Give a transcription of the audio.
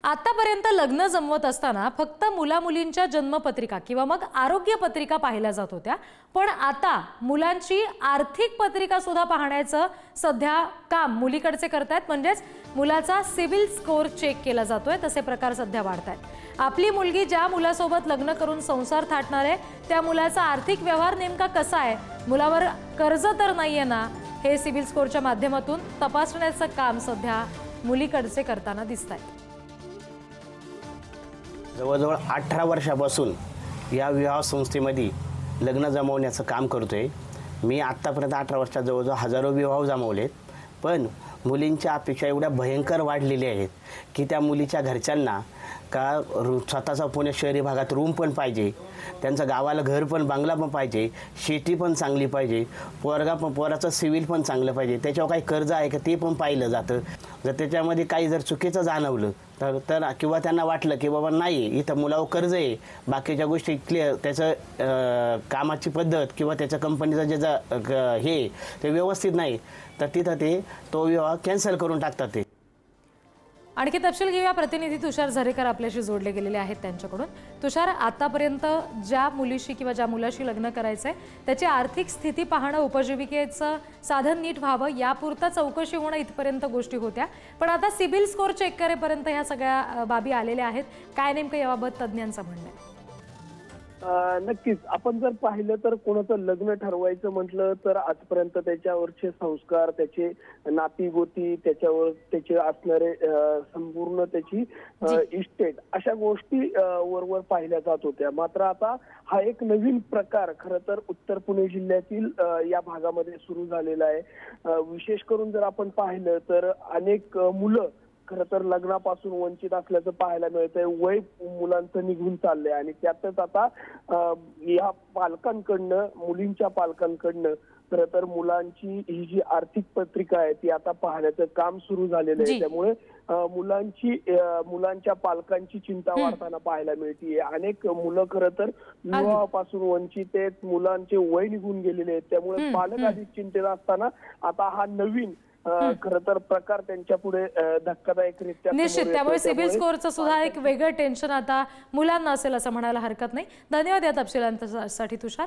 आतापर्यंत लग्न जमवत असताना फक्त मुला-मुलींच्या जन्मपत्रिका किंवा मग आरोग्य पत्रिका पाहिल्या जात होत्या, पण आता मुलांची आर्थिक पत्रिका सुद्धा पाहण्याचं सध्या काम मुलीकडचे करतायत। म्हणजेच मुलाचा सिबिल स्कोर चेक केला जातोय। तसे प्रकार सध्या वाढतायत। आपली मुलगी ज्या मुलासोबत लग्न करून संसार थाटणार आहे त्या मुलाचा आर्थिक व्यवहार नेमका कसा आहे, मुलावर कर्ज तर नाहीये ना, हे सिबिल स्कोरच्या माध्यमातून तपासण्याचं काम सध्या मुलीकडचे करताना दिसतायत। जवळजवळ 18 वर्षापासून या विवाह संस्थेमध्ये लग्न जमवण्याचं काम करतोय। मी आत्तापर्यंत 18 वर्षात जवळजवळ हजारो विवाह जमवलेत, पण मुलींच्या अपेक्षा एवढ्या भयंकर वाढलेल्या आहेत की त्या मुलीच्या घरच्यांना का स्वतःचा पुणे शहरी भागात रूम पण पाहिजे, त्यांचं गावाला घर पण बंगला पण पाहिजे, शेती पण चांगली पाहिजे, पोराचं सिव्हिल पण चांगलं पाहिजे, त्याच्यावर काही कर्ज आहे का ते पण पाहिलं जातं। जर त्याच्यामध्ये काही जर चुकीचं जाणवलं तर किंवा त्यांना वाटलं की बाबा नाही इथं मुलावर कर्ज आहे, बाकीच्या गोष्टी क्लिअर, त्याचं कामाची पद्धत किंवा त्याच्या कंपनीचं जे हे ते व्यवस्थित नाही, तर तिथं ते तो विवाह कॅन्सल करून टाकतात। ते आणखी तपशील घेऊया। प्रतिनिधी तुषार झरेकर आपल्याशी जोडले गेलेले आहेत त्यांच्याकडून। तुषार, आतापर्यंत ज्या मुलीशी किंवा ज्या मुलाशी लग्न करायचंय त्याची आर्थिक स्थिती पाहणं, उपजीविकेचं साधन नीट व्हावं यापुरता चौकशी होणं इथपर्यंत गोष्टी होत्या, पण आता सिबिल स्कोर चेक करेपर्यंत ह्या सगळ्या बाबी आलेल्या आहेत। काय नेमकं याबाबत तज्ञांचं म्हणणं आहे? नक्कीच आपण जर पाहिलं तर कोणाचं लग्न ठरवायचं म्हटलं तर आजपर्यंत त्याच्यावरचे संस्कार, त्याचे नाती गोती, त्याच्यावर त्याचे असणारे संपूर्ण त्याची इस्टेट, अशा गोष्टी वरवर पाहिल्या जात होत्या। मात्र आता हा एक नवीन प्रकार खरं तर उत्तर पुणे जिल्ह्यातील या भागामध्ये सुरू झालेला आहे। विशेष करून जर आपण पाहिलं तर अनेक मुलं खरं तर लग्नापासून वंचित असल्याचं पाहायला मिळतंय। वय मुलांचं निघून चाललंय आणि त्यातच आता या पालकांकडनं, मुलींच्या पालकांकडनं खरं तर मुलांची ही जी आर्थिक पत्रिका आहे ती आता पाहण्याचं काम सुरू झालेलं आहे। त्यामुळे मुलांच्या पालकांची चिंता वाढताना पाहायला मिळते। अनेक मुलं खरं तर विवाहापासून वंचित आहेत, मुलांचे वय निघून गेलेले आहेत, त्यामुळे पालक आधीच चिंतेत असताना आता हा नवीन खरं तर प्रकार त्यांच्या पुढे धक्कादायकरित्या निश्चित। त्यामुळे सिबिल स्कोरचं सुद्धा एक वेगळं टेन्शन आता मुलांना असेल असं म्हणायला हरकत नाही। धन्यवाद या तपशिलांसाठी तुषार।